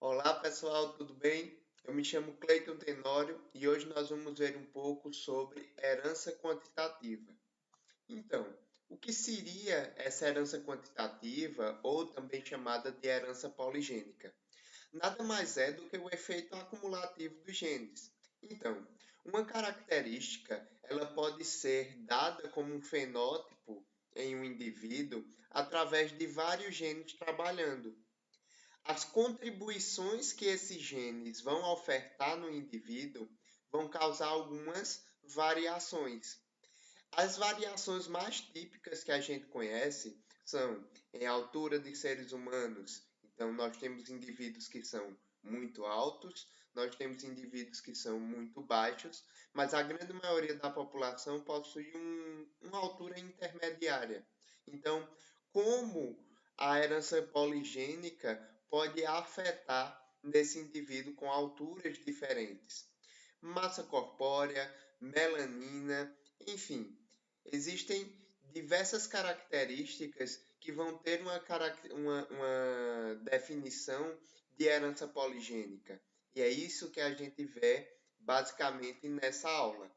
Olá pessoal, tudo bem? Eu me chamo Cleiton Tenório e hoje nós vamos ver um pouco sobre herança quantitativa. Então, o que seria essa herança quantitativa ou também chamada de herança poligênica? Nada mais é do que o efeito acumulativo dos genes. Então, uma característica, ela pode ser dada como um fenótipo em um indivíduo através de vários genes trabalhando. As contribuições que esses genes vão ofertar no indivíduo vão causar algumas variações. As variações mais típicas que a gente conhece são em altura de seres humanos. Então, nós temos indivíduos que são muito altos, nós temos indivíduos que são muito baixos, mas a grande maioria da população possui uma altura intermediária. Então, como a herança poligênica pode afetar nesse indivíduo com alturas diferentes? Massa corpórea, melanina, enfim, existem diversas características que vão ter uma definição de herança poligênica. E é isso que a gente vê basicamente nessa aula.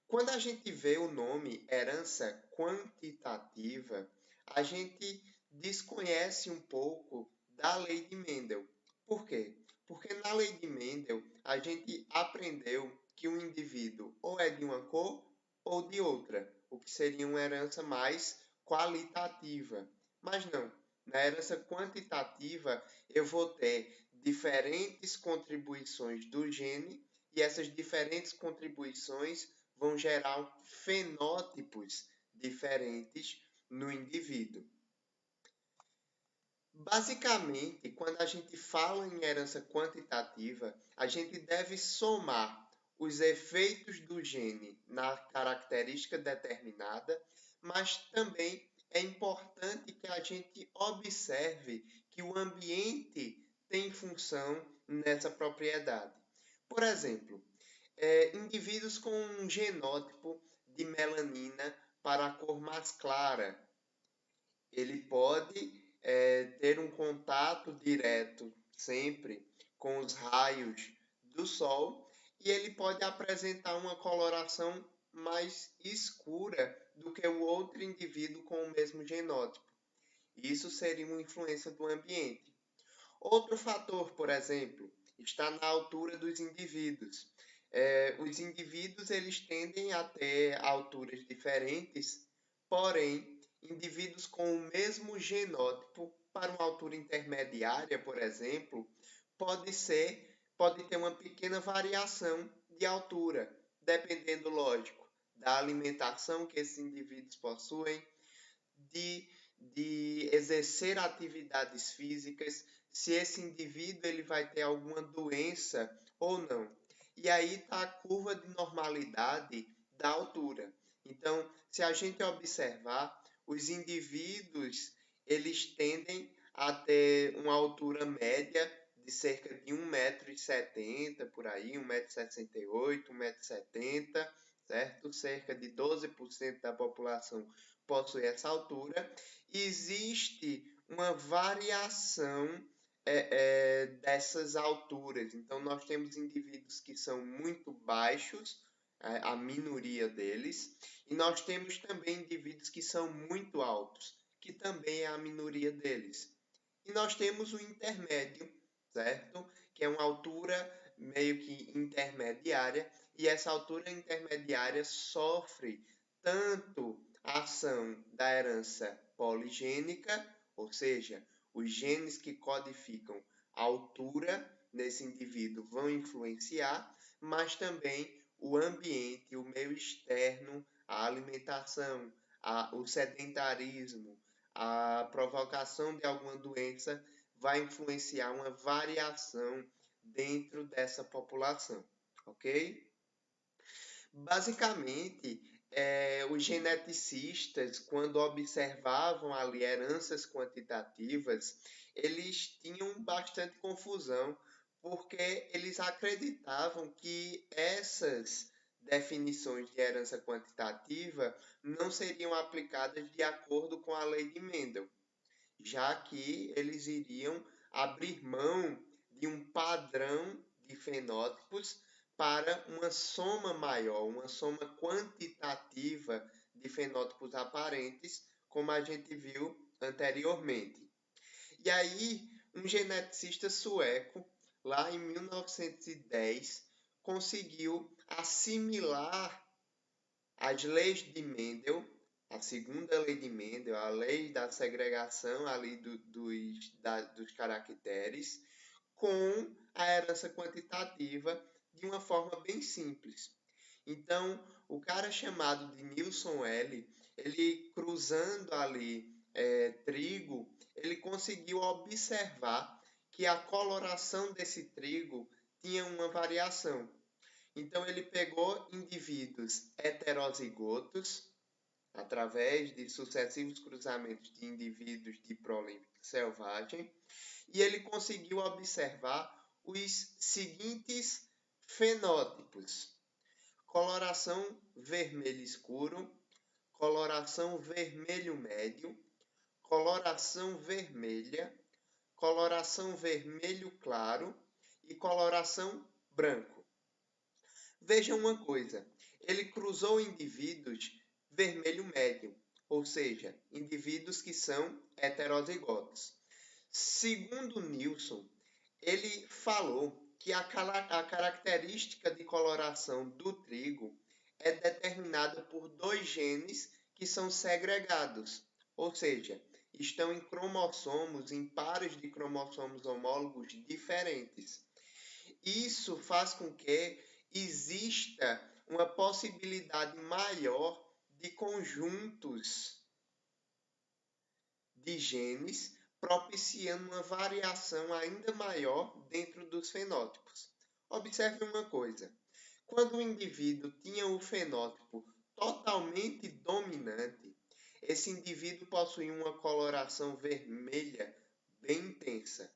Quando a gente vê o nome herança quantitativa, a gente desconhece um pouco da lei de Mendel. Por quê? Porque na lei de Mendel a gente aprendeu que um indivíduo ou é de uma cor ou de outra, o que seria uma herança mais qualitativa. Mas não, na herança quantitativa eu vou ter diferentes contribuições do gene e essas diferentes contribuições vão gerar fenótipos diferentes no indivíduo. Basicamente, quando a gente fala em herança quantitativa, a gente deve somar os efeitos do gene na característica determinada, mas também é importante que a gente observe que o ambiente tem função nessa propriedade. Por exemplo, indivíduos com um genótipo de melanina para a cor mais clara. Ele pode ter um contato direto sempre com os raios do sol e ele pode apresentar uma coloração mais escura do que o outro indivíduo com o mesmo genótipo. Isso seria uma influência do ambiente. Outro fator, por exemplo, está na altura dos indivíduos. Os indivíduos eles tendem a ter alturas diferentes, porém, indivíduos com o mesmo genótipo para uma altura intermediária, por exemplo, pode ter uma pequena variação de altura, dependendo, lógico, da alimentação que esses indivíduos possuem, de, de exercer atividades físicas, se esse indivíduo ele vai ter alguma doença ou não. E aí está a curva de normalidade da altura. Então, se a gente observar, os indivíduos eles tendem a ter uma altura média de cerca de 1,70 m por aí, 1,68 m, 1,70 m, certo? Cerca de 12% da população possui essa altura. Existe uma variação dessas alturas. Então, nós temos indivíduos que são muito baixos, a minoria deles, e nós temos também indivíduos que são muito altos, que também é a minoria deles. E nós temos o intermédio, certo? Que é uma altura meio que intermediária, e essa altura intermediária sofre tanto a ação da herança poligênica, ou seja, os genes que codificam a altura nesse indivíduo vão influenciar, mas também o ambiente, o meio externo, a alimentação, o sedentarismo, a provocação de alguma doença vai influenciar uma variação dentro dessa população, ok? Basicamente, os geneticistas, quando observavam ali heranças quantitativas, eles tinham bastante confusão, porque eles acreditavam que essas definições de herança quantitativa não seriam aplicadas de acordo com a lei de Mendel, já que eles iriam abrir mão de um padrão de fenótipos para uma soma maior, uma soma quantitativa de fenótipos aparentes, como a gente viu anteriormente. E aí, um geneticista sueco, lá em 1910, conseguiu assimilar as leis de Mendel, a segunda lei de Mendel, a lei da segregação ali dos caracteres, com a herança quantitativa de uma forma bem simples. Então, o cara chamado de Nilson L., ele cruzando ali trigo, ele conseguiu observar que a coloração desse trigo tinha uma variação. Então, ele pegou indivíduos heterozigotos, através de sucessivos cruzamentos de indivíduos de prole selvagem, e ele conseguiu observar os seguintes fenótipos: coloração vermelho escuro, coloração vermelho médio, coloração vermelha, coloração vermelho claro e coloração branco. Vejam uma coisa, ele cruzou indivíduos vermelho médio, ou seja, indivíduos que são heterozigotos. Segundo Nilson, ele falou que a característica de coloração do trigo é determinada por dois genes que são segregados, ou seja, estão em cromossomos, em pares de cromossomos homólogos diferentes. Isso faz com que exista uma possibilidade maior de conjuntos de genes, propiciando uma variação ainda maior dentro dos fenótipos. Observe uma coisa: quando o indivíduo tinha o fenótipo totalmente dominante, esse indivíduo possuía uma coloração vermelha bem intensa.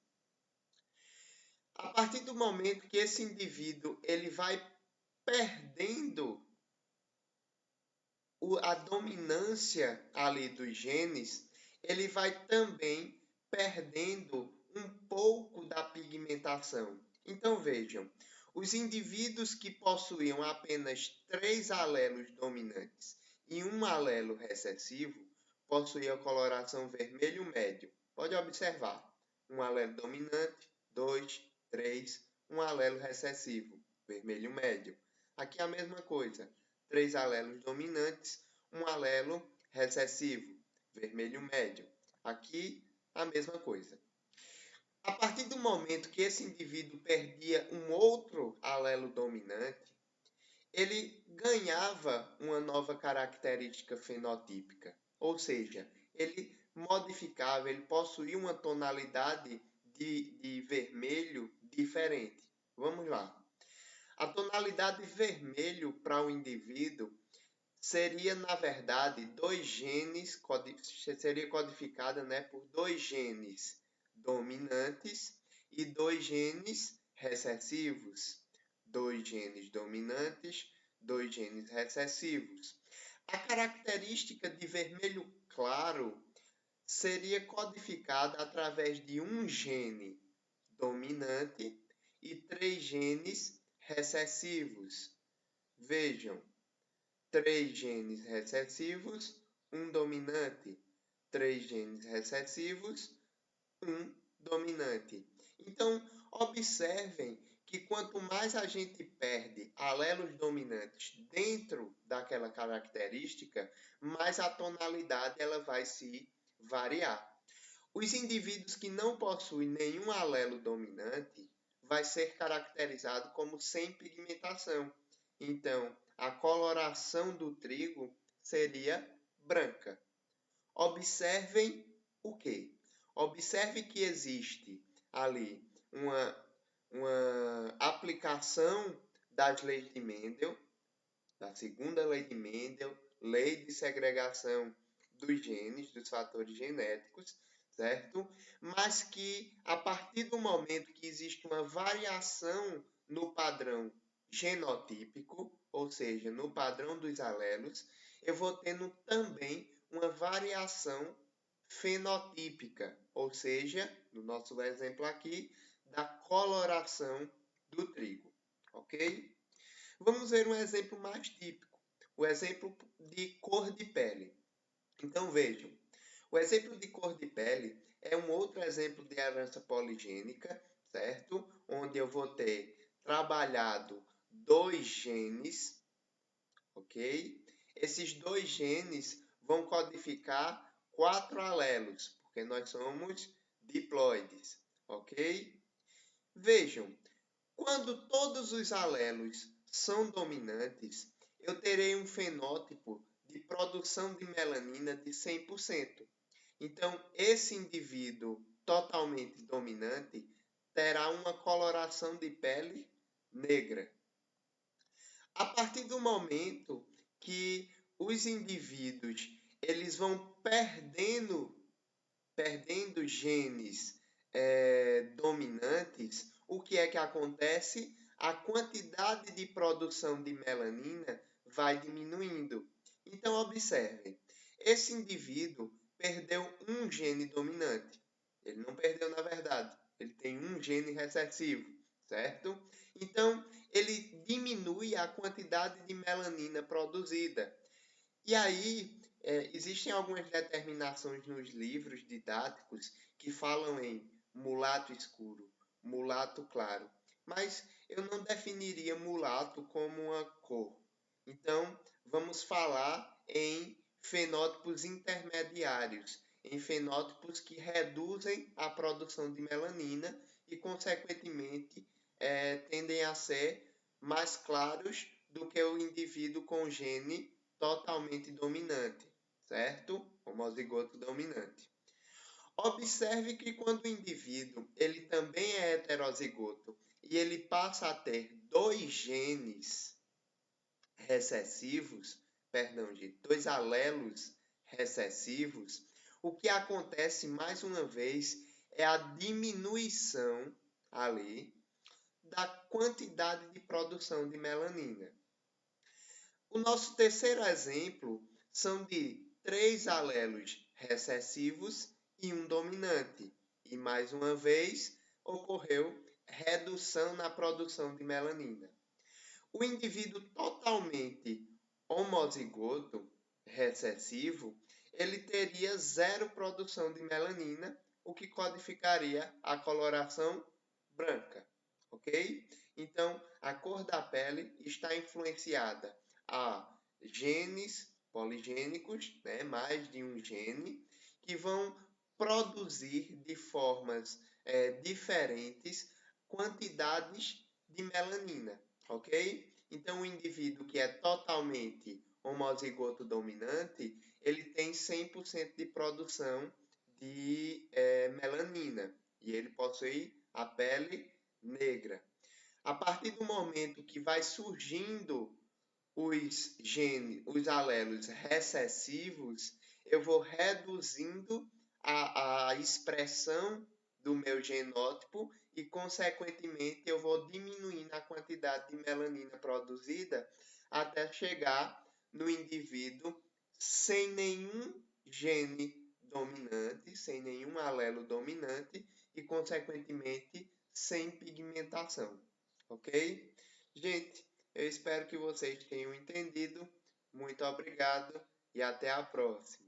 A partir do momento que esse indivíduo ele vai perdendo a dominância ali dos genes, ele vai também perdendo um pouco da pigmentação. Então vejam, os indivíduos que possuíam apenas 3 alelos dominantes e um alelo recessivo possuíam coloração vermelho médio. Pode observar, um alelo dominante, 2, 3, um alelo recessivo, vermelho médio. Aqui a mesma coisa, 3 alelos dominantes, um alelo recessivo, vermelho médio. Aqui a mesma coisa. A partir do momento que esse indivíduo perdia um outro alelo dominante, ele ganhava uma nova característica fenotípica, ou seja, ele modificava, ele possuía uma tonalidade de vermelho diferente. Vamos lá. A tonalidade vermelho para o indivíduo seria, na verdade, dois genes, seria codificada por dois genes dominantes e dois genes recessivos. Dois genes dominantes, dois genes recessivos. A característica de vermelho claro seria codificada através de um gene dominante e 3 genes recessivos. Vejam, 3 genes recessivos, um dominante. 3 genes recessivos, um dominante. Então, observem que quanto mais a gente perde alelos dominantes dentro daquela característica, mais a tonalidade ela vai se variar. Os indivíduos que não possuem nenhum alelo dominante vai ser caracterizado como sem pigmentação. Então, a coloração do trigo seria branca. Observem o quê? Observe que existe ali uma aplicação das leis de Mendel, da segunda lei de Mendel, lei de segregação dos genes, dos fatores genéticos, certo? Mas que a partir do momento que existe uma variação no padrão genotípico, ou seja, no padrão dos alelos, eu vou tendo também uma variação fenotípica, ou seja, no nosso exemplo aqui, da coloração do trigo, ok? Vamos ver um exemplo mais típico, o exemplo de cor de pele. Então vejam, o exemplo de cor de pele é um outro exemplo de herança poligênica, certo? Onde eu vou ter trabalhado dois genes, ok? Esses dois genes vão codificar 4 alelos, porque nós somos diploides, ok? Vejam, quando todos os alelos são dominantes, eu terei um fenótipo de produção de melanina de 100%. Então, esse indivíduo totalmente dominante terá uma coloração de pele negra. A partir do momento que os indivíduos eles vão perdendo genes dominantes, o que é que acontece? A quantidade de produção de melanina vai diminuindo. Então, observem, esse indivíduo perdeu um gene dominante. Ele não perdeu, na verdade, ele tem um gene recessivo, certo? Então, ele diminui a quantidade de melanina produzida. E aí, existem algumas determinações nos livros didáticos que falam em mulato escuro, mulato claro, mas eu não definiria mulato como uma cor. Então, vamos falar em fenótipos intermediários, em fenótipos que reduzem a produção de melanina e, consequentemente, tendem a ser mais claros do que o indivíduo com gene totalmente dominante, certo? Homozigoto dominante. Observe que quando o indivíduo ele também é heterozigoto e ele passa a ter dois genes recessivos, perdão, gente, dois alelos recessivos, o que acontece mais uma vez é a diminuição ali da quantidade de produção de melanina. O nosso terceiro exemplo são de 3 alelos recessivos e um dominante. E mais uma vez ocorreu redução na produção de melanina. O indivíduo totalmente homozigoto recessivo, ele teria zero produção de melanina, o que codificaria a coloração branca, ok? Então, a cor da pele está influenciada a genes poligênicos, né, mais de um gene, que vão produzir de formas diferentes quantidades de melanina, ok? Então, o indivíduo que é totalmente homozigoto dominante, ele tem 100% de produção de melanina e ele possui a pele negra. A partir do momento que vai surgindo os alelos recessivos, eu vou reduzindo a expressão do meu genótipo e, consequentemente, eu vou diminuindo a quantidade de melanina produzida até chegar no indivíduo sem nenhum gene dominante, sem nenhum alelo dominante e, consequentemente, sem pigmentação. Ok? Gente, eu espero que vocês tenham entendido. Muito obrigado e até a próxima.